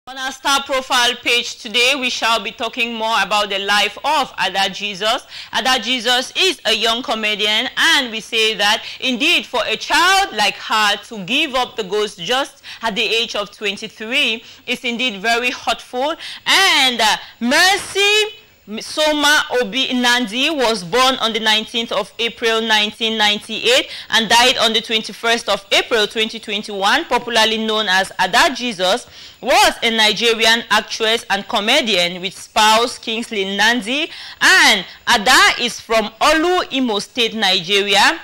On our star profile page today, we shall be talking more about the life of Ada Jesus. Ada Jesus is a young comedian, and we say that indeed for a child like her to give up the ghost just at the age of 23 is indeed very hurtful. And Mercy Soma Obi Nandi was born on the 19th of April 1998 and died on the 21st of April 2021, popularly known as Ada Jesus, was a Nigerian actress and comedian with spouse Kingsley Nandi, and Ada is from Olu, Imo State, Nigeria.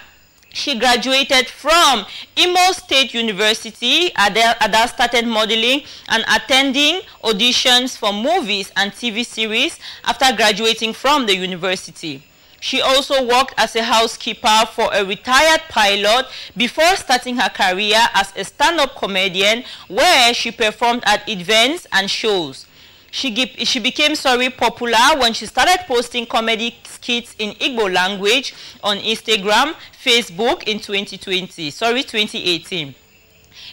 She graduated from Imo State University. Ada started modeling and attending auditions for movies and TV series after graduating from the university. She also worked as a housekeeper for a retired pilot before starting her career as a stand-up comedian, where she performed at events and shows. She became popular when she started posting comedy skits in Igbo language on Instagram, Facebook in 2018.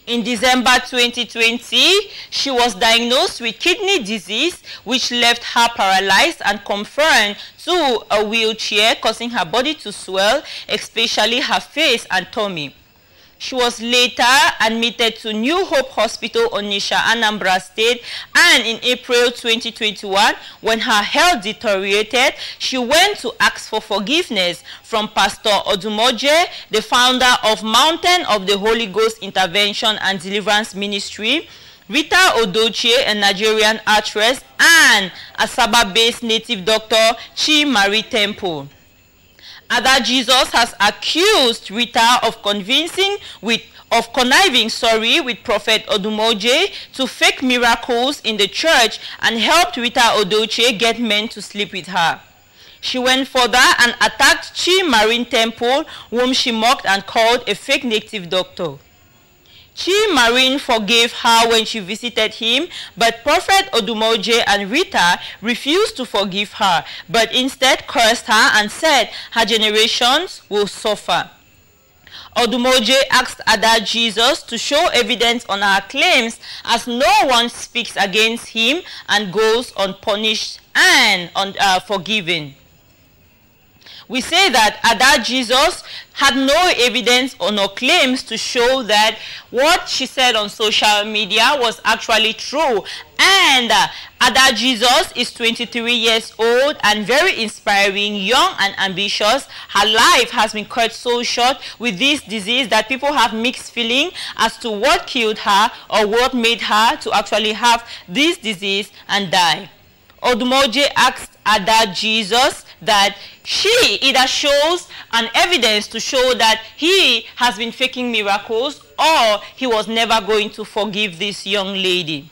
In December 2020, she was diagnosed with kidney disease, which left her paralyzed and confined to a wheelchair, causing her body to swell, especially her face and tummy. She was later admitted to New Hope Hospital, Onitsha, Anambra State, and in April 2021, when her health deteriorated, she went to ask for forgiveness from Pastor Odumoje, the founder of Mountain of the Holy Ghost Intervention and Deliverance Ministry, Rita Odochie, a Nigerian actress, and Asaba-based native doctor Chi Marie Temple. Ada Jesus has accused Rita of conniving with Prophet Odumoje to fake miracles in the church and helped Rita Odochie get men to sleep with her. She went further and attacked Chi Marie Temple, whom she mocked and called a fake native doctor. Chi Marie forgave her when she visited him, but Prophet Odumoje and Rita refused to forgive her, but instead cursed her and said her generations will suffer. Odumoje asked Ada Jesus to show evidence on her claims, as no one speaks against him and goes unpunished and unforgiven. We say that Ada Jesus had no evidence or no claims to show that what she said on social media was actually true. And Ada Jesus is 23 years old and very inspiring, young and ambitious. Her life has been cut so short with this disease that people have mixed feeling as to what killed her or what made her to actually have this disease and die. Odumoje asked Ada Jesus that she either shows an evidence to show that he has been faking miracles, or he was never going to forgive this young lady.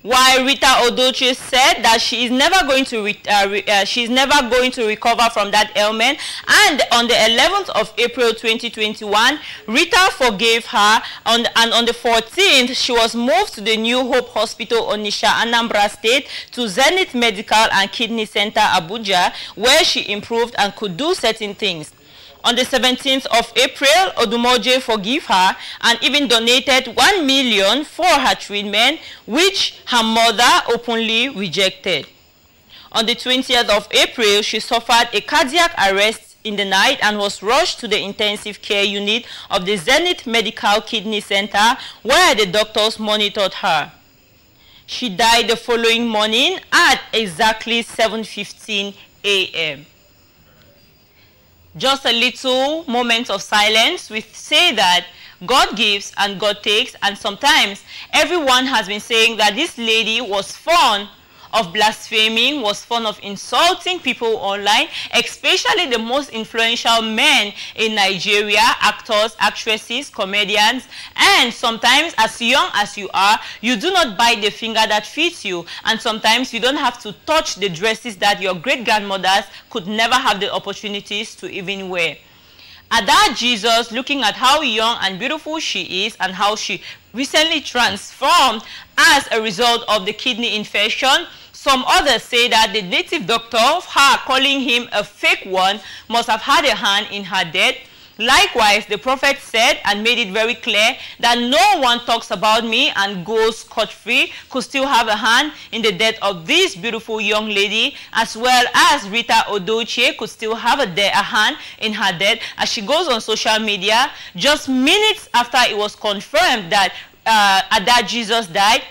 While Rita Odochie said that she is never going to recover from that ailment, and on the 11th of April 2021, Rita forgave her, and on the 14th, she was moved to the New Hope Hospital, Onitsha, Anambra State, to Zenith Medical and Kidney Center, Abuja, where she improved and could do certain things. On the 17th of April, Odumoje forgave her and even donated 1 million for her treatment, which her mother openly rejected. On the 20th of April, she suffered a cardiac arrest in the night and was rushed to the intensive care unit of the Zenith Medical Kidney Center, where the doctors monitored her. She died the following morning at exactly 7:15 a.m. Just a little moment of silence. We say that God gives and God takes, and sometimes everyone has been saying that this lady was fond of blaspheming, was fond of insulting people online, especially the most influential men in Nigeria, actors, actresses, comedians, and sometimes as young as you are, you do not bite the finger that feeds you, and sometimes you don't have to touch the dresses that your great-grandmothers could never have the opportunities to even wear. Ada Jesus, looking at how young and beautiful she is and how she recently transformed as a result of the kidney infection, some others say that the native doctor, her calling him a fake one, must have had a hand in her death. Likewise, the prophet said and made it very clear that no one talks about me and goes scot-free could still have a hand in the death of this beautiful young lady, as well as Rita Odochie could still have a hand in her death, as she goes on social media just minutes after it was confirmed that Ada Jesus died.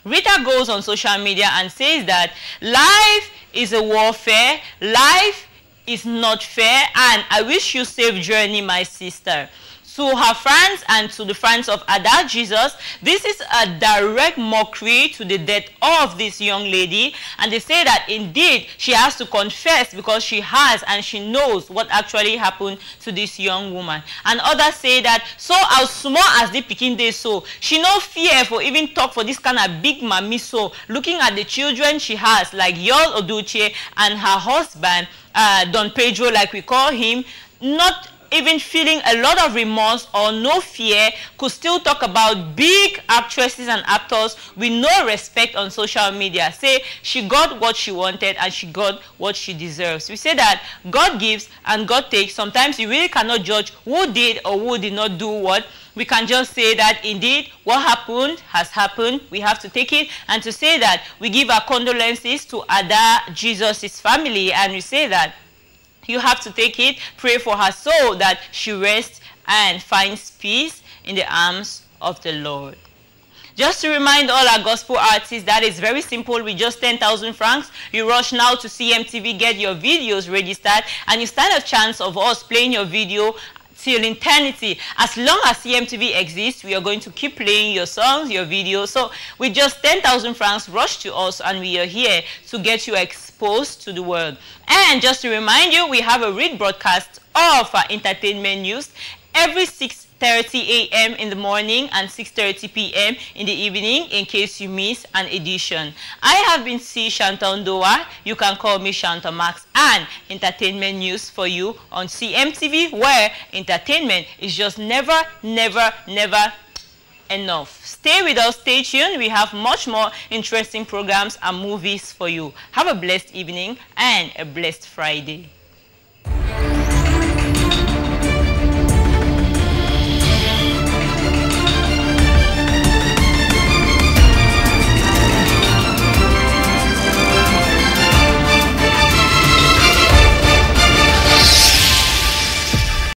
Rita goes on social media and says that life is a warfare, life is not fair, and I wish you safe journey, my sister. To her fans and to the fans of Ada Jesus, this is a direct mockery to the death of this young lady, and they say that indeed she has to confess because she has and she knows what actually happened to this young woman. And others say that so as small as the pikin dey so, she no fear for even talk for this kind of big mommy, so looking at the children she has like Yul Odochie and her husband Don Pedro, like we call him, not even feeling a lot of remorse or no fear, could still talk about big actresses and actors with no respect on social media. Say she got what she wanted and she got what she deserves. We say that God gives and God takes. Sometimes you really cannot judge who did or who did not do what. We can just say that indeed what happened has happened. We have to take it, and to say that we give our condolences to Ada Jesus' family, and we say that you have to take it, pray for her soul that she rests and finds peace in the arms of the Lord. Just to remind all our gospel artists, that is very simple. With just 10,000 francs, you rush now to CMTV, get your videos registered, and you stand a chance of us playing your video till eternity. As long as CMTV exists, we are going to keep playing your songs, your videos. So with just 10,000 francs, rush to us, and we are here to get you exposed to the world. And just to remind you, we have a rebroadcast of our entertainment news every 6:30 a.m. in the morning and 6:30 p.m. in the evening, in case you miss an edition. I have been C. Shantondoa. You can call me Shanta Max, and entertainment news for you on CMTV, where entertainment is just never enough. Stay with us, stay tuned. We have much more interesting programs and movies for you. Have a blessed evening and a blessed Friday.